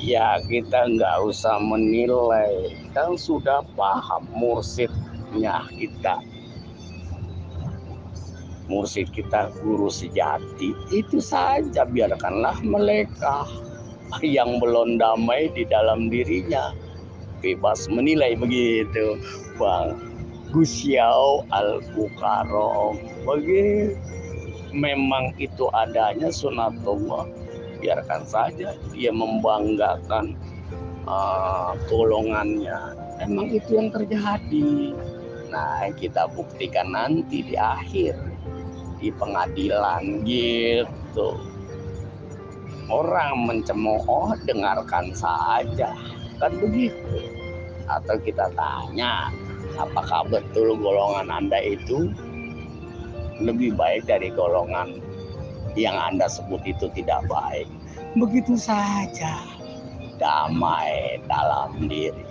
Ya kita nggak usah menilai, kan sudah paham mursidnya kita. Mursid kita guru sejati, itu saja biarkanlah mereka yang belum damai di dalam dirinya bebas menilai begitu Bang Gusyau Al-Bukarom. Begitu, memang itu adanya sunatullah, biarkan saja dia membanggakan golongannya, emang itu yang terjadi. Nah kita buktikan nanti di akhir, di pengadilan gitu. Orang mencemooh dengarkan saja, kan begitu. Atau kita tanya, apakah betul golongan Anda itu lebih baik dari golongan yang Anda sebut itu tidak baik? Begitu saja, damai dalam diri,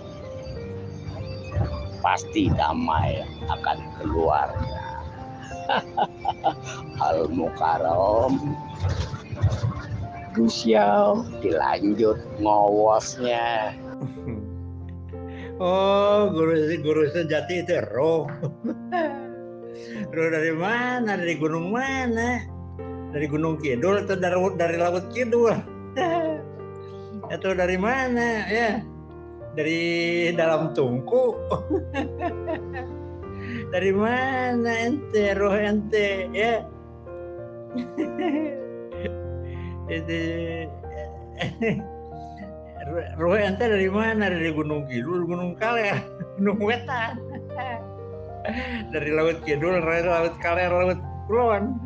pasti damai akan keluarnya. Al-Mukarram Gusyau, dilanjut ngowosnya. Oh, guru sejati itu roh. Roh dari mana? Dari gunung mana? Dari Gunung Kidul atau dari Laut Kidul? Atau dari mana ya? Dari dalam tungku? Dari mana ente, roh ente ya? Roh ente dari mana? Dari Gunung Kidul, Gunung Kaler, Gunung Wetan. Dari Laut Kidul, Laut Kaler, Laut Kulon.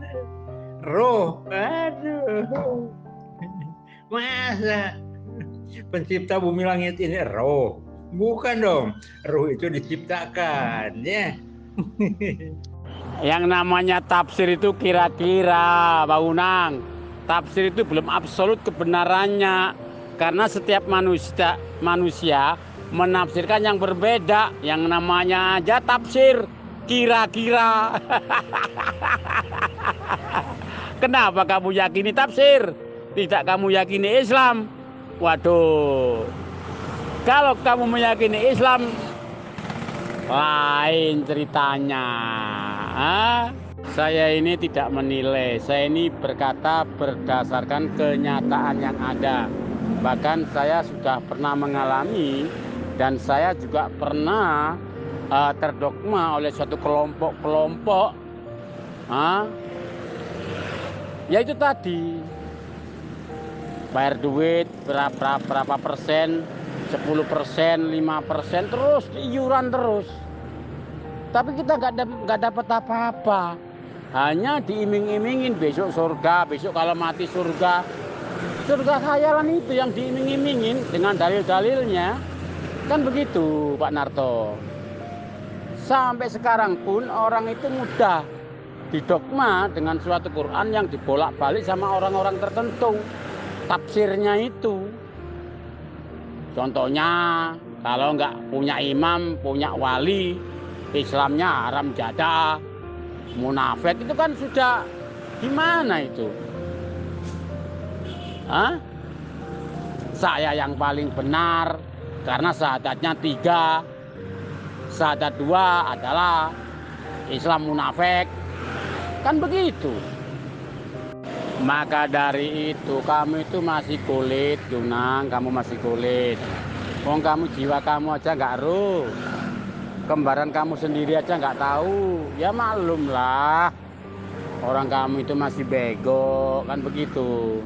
Roh, aduh. Masa pencipta bumi langit ini roh? Bukan dong, roh itu diciptakan ya. Yang namanya tafsir itu kira-kira, Pak Unang. Tafsir itu belum absolut kebenarannya, karena setiap manusia menafsirkan yang berbeda. Yang namanya aja tafsir kira-kira. Kenapa kamu yakini tafsir? Tidak kamu yakini Islam? Waduh, kalau kamu meyakini Islam, lain ceritanya. Saya ini tidak menilai, saya ini berkata berdasarkan kenyataan yang ada. Bahkan saya sudah pernah mengalami, dan saya juga pernah terdogma oleh suatu kelompok-kelompok. Ya itu tadi, bayar duit berapa persen, 10%, 5%, terus iuran terus. Tapi kita nggak dapat apa-apa, hanya diiming-imingin besok surga, besok kalau mati surga. Surga khayalan itu yang diiming-imingin dengan dalil-dalilnya, kan begitu Pak Narto. Sampai sekarang pun orang itu mudah didogma dengan suatu Quran yang dibolak-balik sama orang-orang tertentu tafsirnya itu. Contohnya, kalau nggak punya imam, punya wali, Islamnya haram jadah, munafik, itu kan sudah gimana itu? Saya yang paling benar karena syahadatnya 3. Syahadat 2 adalah Islam munafik, kan begitu. Maka dari itu kamu itu masih kulit, Junang, kamu masih kulit. Wong kamu jiwa kamu aja nggak ruh, kembaran kamu sendiri aja nggak tahu, ya maklum lah. Orang kamu itu masih bego, kan begitu.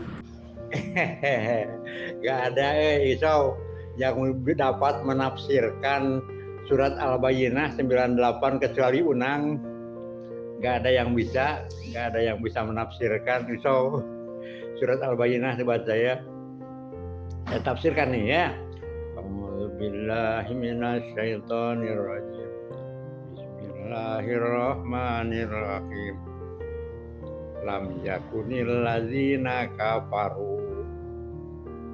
Gak ada Isau yang dapat menafsirkan surat Al-Bayyinah 98 kecuali Unang. Gak ada yang bisa menafsirkan Isau surat Al-Bayyinah. Buat saya tafsirkan nih ya. A'udzubillahi minasyaitonirrajim. Bismillahirrahmanirrahim. Lam yakunil ladzina kafaru.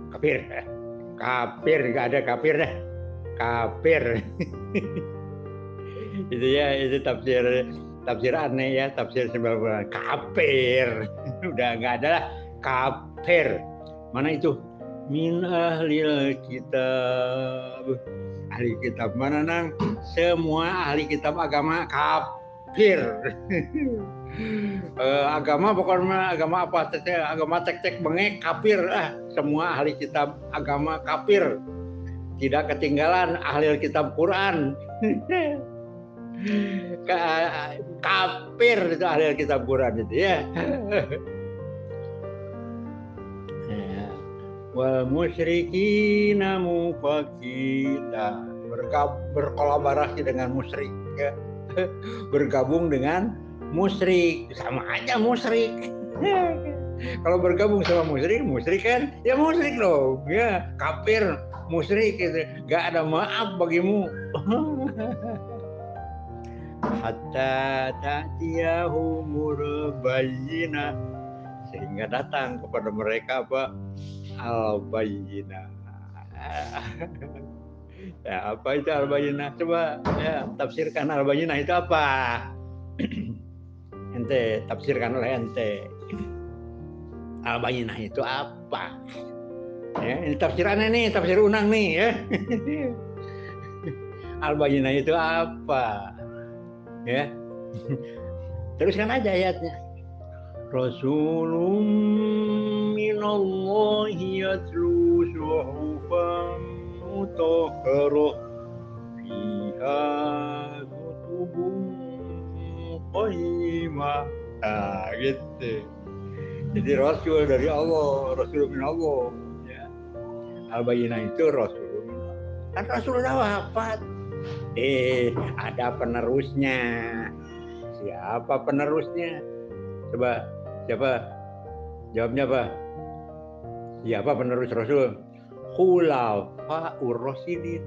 Kafir, gak ada kafir dah. Kafir. Itu ya, itu tafsir aneh ya, tafsir sebelah kafir. Udah nggak ada lah, kafir. Mana itu? min ahlil kitab. Ahli kitab mana nang? Semua ahli kitab agama kafir. Agama pokoknya agama apa saja, agama cek-cek bengek kafir semua ahli kitab agama kafir. Tidak ketinggalan ahli kitab Quran. Kafir itu ahli kitab Quran itu ya. Wal musyrikina mufakkina, berkolaborasi dengan musyrik ya. Bergabung dengan musyrik, sama aja musyrik. Kalau bergabung sama musyrik kan ya musyrik loh ya, kafir musyrik gitu. Gak ada maaf bagimu. Hatta ta'tiyahumul bayyinah, sehingga datang kepada mereka apa? Al-bayyinah. Ya, apa itu al-bayyinah? Coba ya tafsirkan al-bayyinah itu apa? Ente tafsirkan oleh ente. Al-bayyinah itu apa? Ya, ini tafsirannya nih, tafsir Unang nih ya. Al-bayyinah itu apa? Ya. Teruskan aja ayatnya. Rasulun minallahi yatlu suhufan mutahharah fiha kutubun qayyimah. Gitu. Jadi Rasul dari Allah, Rasul min Allah. Ya. Al-Bayyinah itu Rasul. Kan Rasul udah wafat. Ada penerusnya. Siapa penerusnya? Coba, siapa? Jawabnya apa? Siapa penerus Rasul? Khulafaur Rasyidin.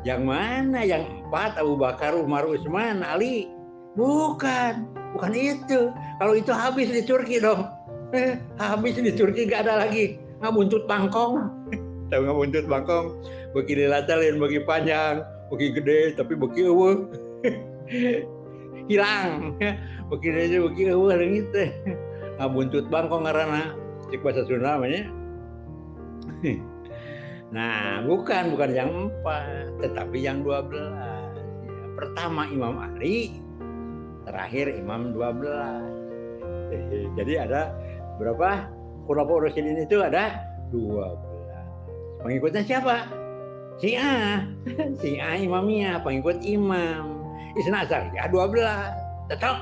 Yang mana? Yang 4, Abu Bakar, Umar, Utsman, Ali? Bukan itu. Kalau itu habis di Turki dong. Habis di Turki gak ada lagi. Ngabuntut bangkong. Tahu ngabuntut bangkong? Bagi dilatalin, bagi panjang, bagi gede, tapi bagi eueuh. Hilang. Bagi aja bagi eueuh gitu. Ngabuntut bangkong ngaranna. Cek bahasa Sunda namanya. Nah, bukan yang 4, tetapi yang 12. Ya, pertama Imam Ali, terakhir Imam 12. Jadi ada berapa? Khulafaur Rasyidin itu ada 12. Pengikutnya siapa? Syiah Imamiyah, pengikut Imam. Isna Asyariyah 12. Cocok.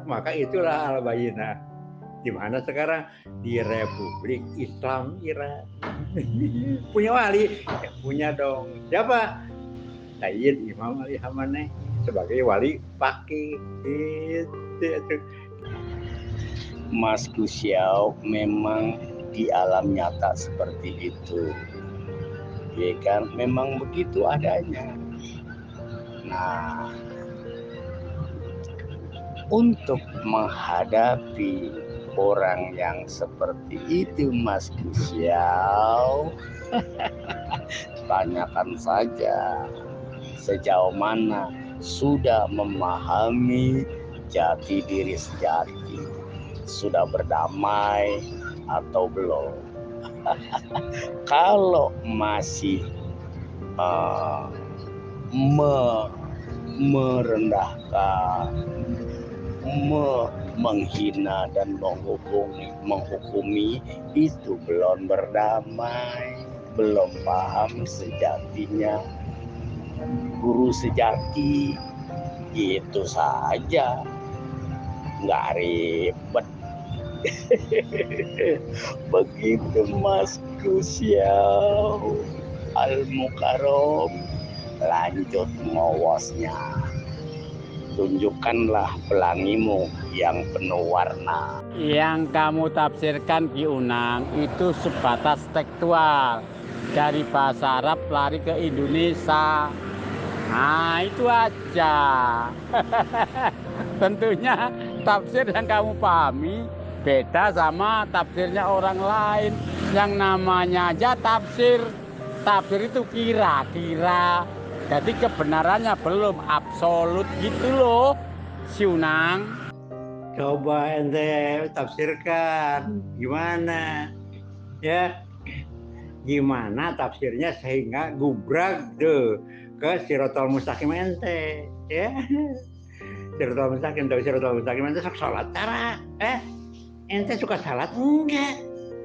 Maka itulah Al-Bayyinah. Di mana sekarang? Di Republik Islam Iran. Punya wali? Ya, punya dong. Siapa? Sayyid Imam Ali Khamenei sebagai wali faqih. Itu. Mas Kusiau memang di alam nyata seperti itu. Ya kan, memang begitu adanya. Nah, untuk menghadapi orang yang seperti itu, Mas Kusiau, tanyakan saja sejauh mana sudah memahami jati diri sejati, sudah berdamai atau belum. Kalau masih merendahkan, menghina dan menghukumi, itu belum berdamai, belum paham sejatinya guru sejati. Itu saja, nggak ribet. Begitu Mas Kusiau Al-Mukarram. Lanjut ngowosnya. Tunjukkanlah pelangimu yang penuh warna. Yang kamu tafsirkan Ki Unang itu sebatas tekstual, dari bahasa Arab lari ke Indonesia. Nah, itu aja. Tentunya tafsir yang kamu pahami beda sama tafsirnya orang lain. Yang namanya aja tafsir. Tafsir itu kira-kira. Jadi kebenarannya belum absolut gitu loh, si Unang. Coba ente tafsirkan gimana? Ya, gimana tafsirnya sehingga gubrak deh ke Sirotol Mustaqim ente, ya. Sirotol Mustaqim, tapi Sirotol Mustaqim ente sok sholat cara, ente suka salat enggak?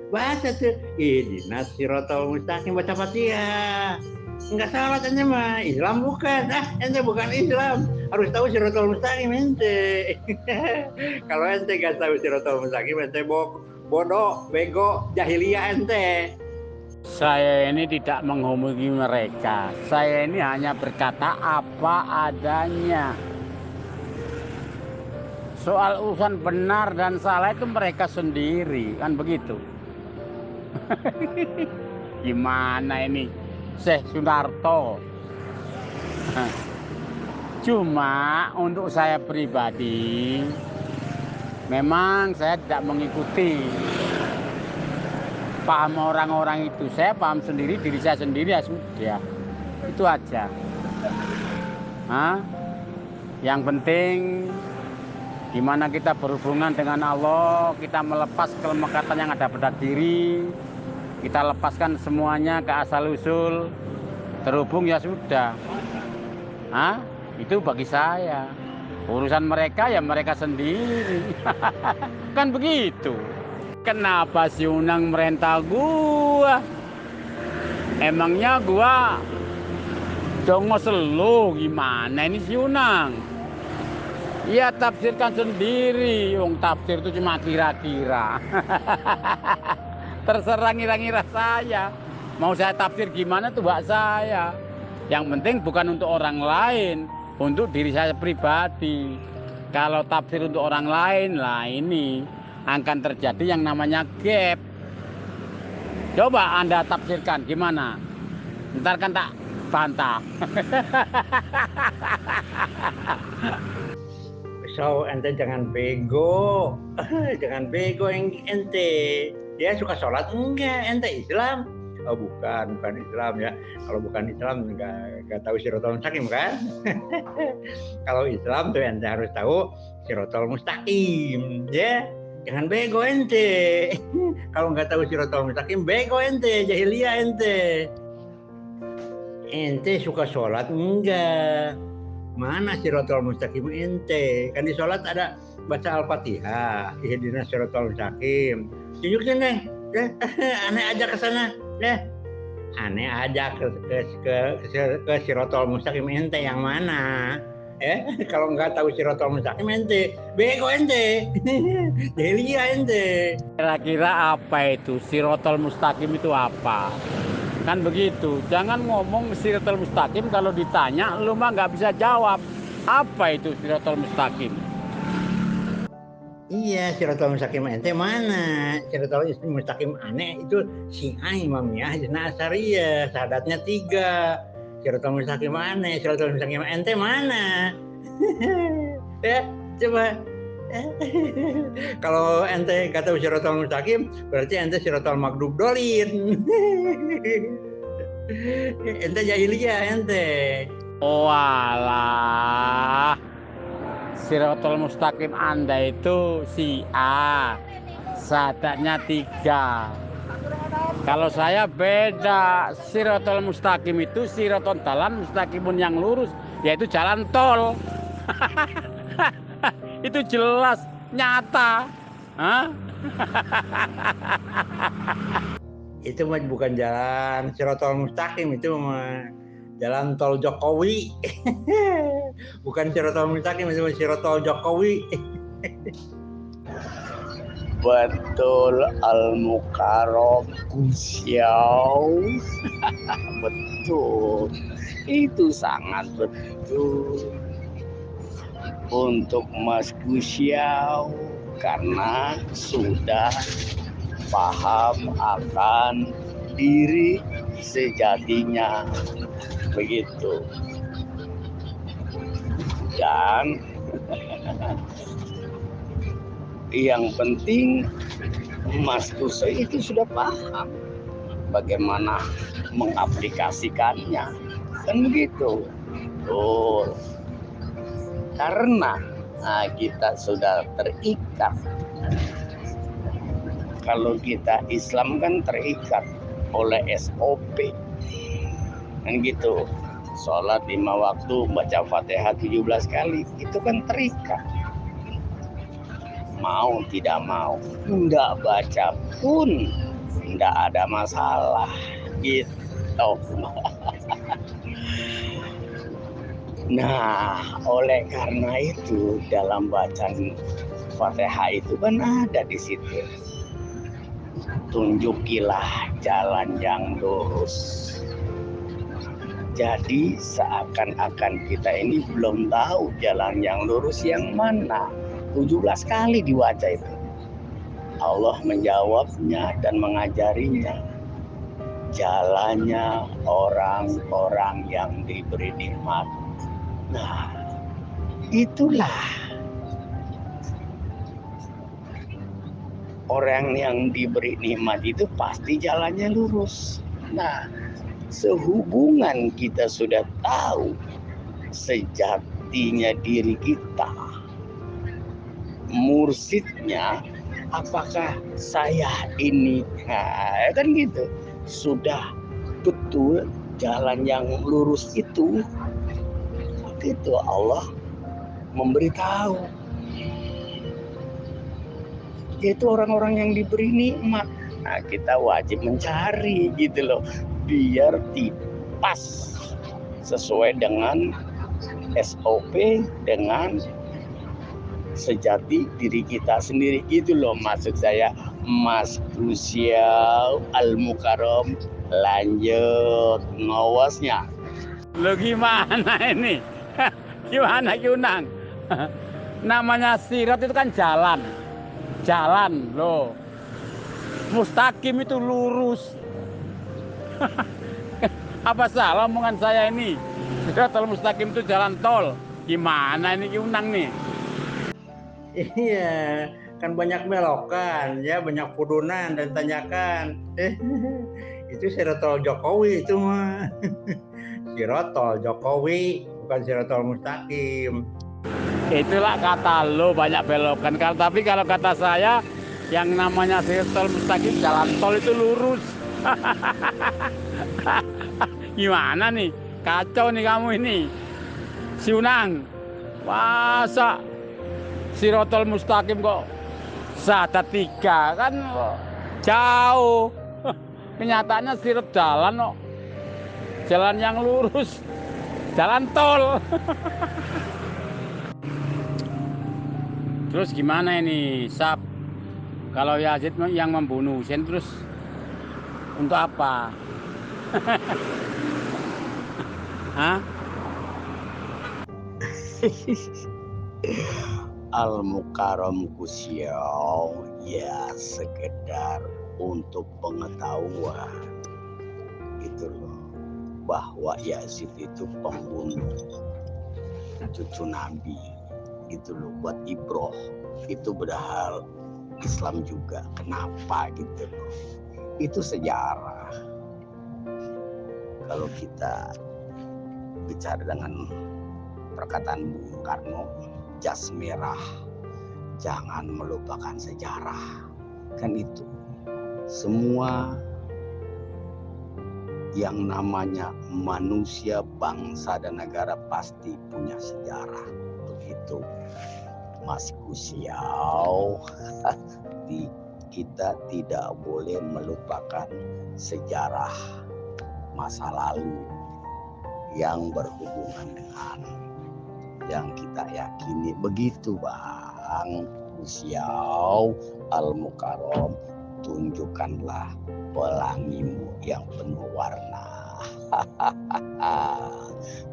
Baca tuh, ihdinas Sirotol Mustaqim, baca Fatihah. Enggak salat ente mah, Islam bukan. Ente bukan Islam, harus tahu Sirotol Mustaqim ente. Kalau ente gak tahu Sirotol Mustaqim ente bodoh, bego, jahiliyah ente. Saya ini tidak menghubungi mereka. Saya ini hanya berkata apa adanya. Soal urusan benar dan salah itu mereka sendiri, kan begitu. Gimana ini Syekh Sunarto? Cuma untuk saya pribadi, memang saya tidak mengikuti paham orang-orang itu. Saya paham sendiri, diri saya sendiri, ya sudah. Itu aja. Yang penting gimana kita berhubungan dengan Allah, kita melepas kelemekatan yang ada pada diri, kita lepaskan semuanya ke asal-usul, terhubung ya sudah. Itu bagi saya. Urusan mereka ya mereka sendiri. Kan begitu. Kenapa si Unang merintah gua? Emangnya gua dongos lu gimana ini si Unang? Ya tafsirkan sendiri. Wong tafsir itu cuma kira-kira. Terserah ngira-ngira saya. Mau saya tafsir gimana tuh hak saya. Yang penting bukan untuk orang lain, untuk diri saya pribadi. Kalau tafsir untuk orang lain, lah ini akan terjadi yang namanya gap. Coba Anda tafsirkan gimana? Ntar kan tak bantah. So ente jangan bego, jangan bego ente. Dia suka sholat enggak? Ente Islam? Oh bukan Islam ya. Kalau bukan Islam nggak tahu Sirotol Mustaqim kan? Kalau Islam tuh ente harus tahu Sirotol Mustaqim, ya. Jangan bego ente. Kalau nggak tahu Sirotol Mustaqim, bego ente, jahiliyah ente. Ente suka sholat enggak? Mana Sirotol Mustaqim ente? Kan di sholat ada baca Al-Fatihah, ihdinas Sirotol Mustaqim. Tunjukin deh, aneh aja ke sana, aneh aja ke Sirotol Mustaqim ente yang mana? Kalau nggak tahu Sirotol Mustaqim ente, bego ente, jahiliyah ente. Kira-kira apa itu Sirotol Mustaqim itu apa? Kan begitu. Jangan ngomong Sirotol Mustaqim kalau ditanya lu mah nggak bisa jawab. Apa itu Sirotol Mustaqim? Iya, Sirotol Mustaqim ente mana? Sirotol Mustaqim aneh itu Syiah, Imamiyah, Isna Asyariyah, syahadatnya 3. Sirotol Mustaqim aneh, Sirotol Mustaqim ente mana? Ya, coba. Kalau ente kata Sirotol Mustaqim, berarti ente Sirotol Maghdub Dhalin. Ente jahiliyah ente. Oh alah. Sirotol Mustaqim Anda itu Syiah, syahadatnya 3. Kalau saya beda. Sirotol Mustaqim itu Sirotol Dalan Mustaqimun yang lurus, yaitu jalan tol. Itu jelas, nyata. Itu mah bukan jalan Sirotol Mustaqim, itu mah jalan tol Jokowi. Bukan Sirotol Mustaqim, itu Sirotol Jokowi. Betul Al-Mukarram Kusyau. Betul. Itu sangat betul. Untuk Mas Kusyau, karena sudah paham akan diri sejatinya, begitu. Dan yang penting Mas Kusoi itu sudah paham bagaimana mengaplikasikannya, kan begitu. Betul. Karena kita sudah terikat Kalau kita Islam kan terikat oleh SOP kan gitu. Sholat 5 waktu, baca Fatihah 17 kali, itu kan terikat. Mau tidak mau, enggak baca pun enggak ada masalah gitu. Nah, oleh karena itu dalam bacaan Fatihah itu kan ada di situ. Tunjukilah jalan yang lurus. Jadi seakan-akan kita ini belum tahu jalan yang lurus yang mana. 17 kali dibaca itu. Allah menjawabnya dan mengajarinya. Jalannya orang-orang yang diberi nikmat. Nah, itulah orang yang diberi nikmat itu pasti jalannya lurus. Nah, sehubungan kita sudah tahu sejatinya diri kita, mursidnya, apakah saya ini, nah, kan gitu, sudah betul jalan yang lurus itu Allah memberitahu, yaitu orang-orang yang diberi nikmat. Nah, kita wajib mencari gitu loh, biar pas sesuai dengan SOP, dengan sejati diri kita sendiri gitu loh, maksud saya. Mas Krusial Al-Mukarram, lanjut ngawasnya. Lo gimana ini? Gimana Yunang? Namanya sirat itu kan jalan. Jalan loh. Mustaqim itu lurus. Apa salah omongan saya ini? Siratal mustaqim itu jalan tol. Gimana ini Yunang nih? Iya, kan banyak belokan, ya banyak pudunan dan tanyakan. Itu sirotol Jokowi itu mah. Sirotol Jokowi, bukan sirotol mustaqim. Itulah kata lo banyak belokan. Tapi kalau kata saya, yang namanya sirotol mustaqim jalan tol itu lurus. Gimana nih? Kacau nih kamu ini. Si Unang, masa sirotol mustaqim kok syahadat 3 kan jauh. Kenyataannya sirat jalan kok. Jalan yang lurus, jalan tol. Terus gimana ini, Sab? Kalau Yazid yang membunuh Husain terus untuk apa? Hah? Al-Mukarram Kusyau, ya sekedar untuk pengetahuan gitu loh, bahwa Yazid itu pembunuh cucu Nabi gitu loh, buat ibroh. Itu padahal Islam juga, kenapa gitu loh, itu sejarah. Kalau kita bicara dengan perkataan Bung Karno, jas merah, jangan melupakan sejarah. Kan itu, semua yang namanya manusia, bangsa dan negara pasti punya sejarah. Begitu Mas Kusiau. Kita tidak boleh melupakan sejarah masa lalu yang berhubungan dengan yang kita yakini. Begitu Bang Kusiau Al-Mukarram, tunjukkanlah pelangimu yang penuh warna.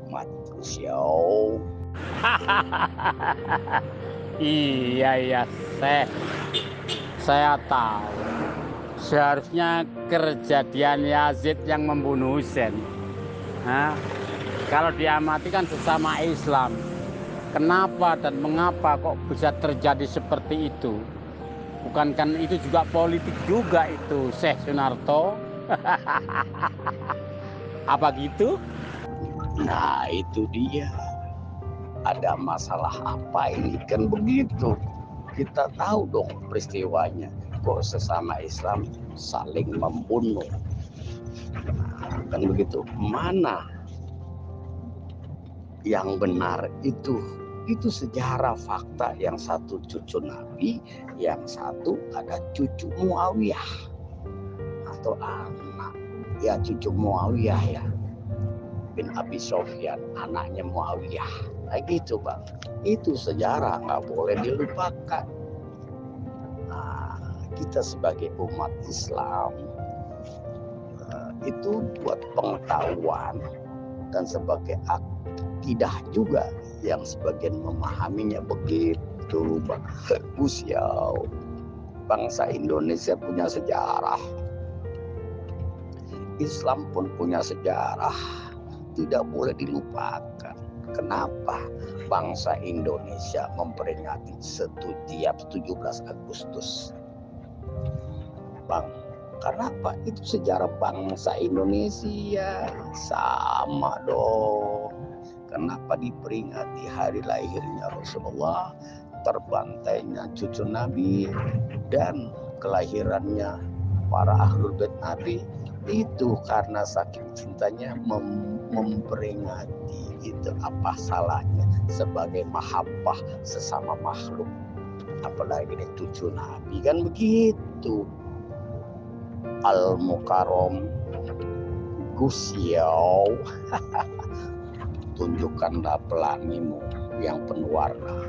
Mat Kusiau. Iya, saya tahu. Seharusnya kejadian Yazid yang membunuh Husain, kalau diamati kan sesama Islam. Kenapa dan mengapa kok bisa terjadi seperti itu? Bukankah itu juga politik juga itu, Syekh Sunarto? Apa gitu? Nah, itu dia. Ada masalah apa ini? Kan begitu. Kita tahu dong peristiwanya. kok sesama Islam saling membunuh? Kan begitu. Mana yang benar itu sejarah fakta. Yang satu cucu Nabi, yang satu ada cucu Muawiyah atau anak ya cucu Muawiyah ya bin Abi Sofyan, anaknya Muawiyah. Nah gitu Bang, itu sejarah nggak boleh dilupakan. Nah, kita sebagai umat Islam itu buat pengetahuan dan sebagai akidah juga yang sebagian memahaminya begitu bagus ya. Bangsa Indonesia punya sejarah, Islam pun punya sejarah, tidak boleh dilupakan. Kenapa bangsa Indonesia memperingati setiap 17 Agustus? Bang, karena apa? Itu sejarah bangsa Indonesia. Sama dong. Kenapa diperingati hari lahirnya Rasulullah, terbantainya cucu Nabi, dan kelahirannya para ahlul bait Nabi? Itu karena saking cintanya memperingati. Itu apa salahnya sebagai mahabbah sesama makhluk, apalagi ini cucu Nabi, kan begitu. Al-Mukarram Gus Yau, tunjukkanlah pelangimu yang penuh warna.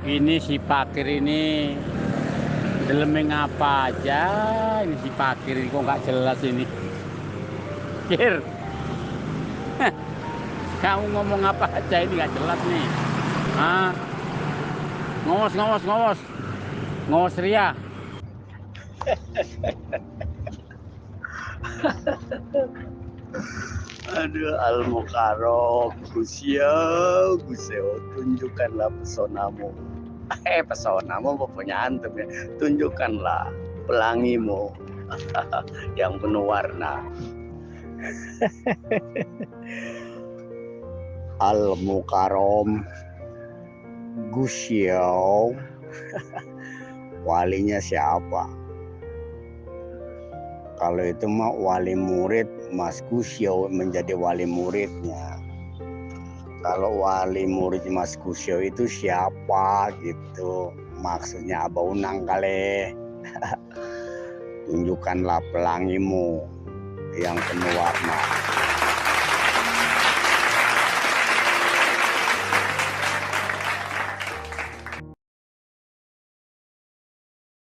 Ini si Pakir ini delemeng apa aja. Ini si Pakir ini kok nggak jelas ini. Kir, kamu ngomong apa aja ini nggak jelas nih. Ah, ngos ria. Aduh, Al-Mukarram Gus Yau, tunjukkanlah pesonamu. Pesonamu punya antum ya. Tunjukkanlah pelangimu yang penuh warna. Al-Mukarram Gus Yau, walinya siapa? Kalau itu mah wali murid, Mas Gus Yau menjadi wali muridnya. Kalau wali murid Mas Gus Yau itu siapa gitu? Maksudnya Abah Unang kali. Tunjukkanlah pelangimu yang penuh warna.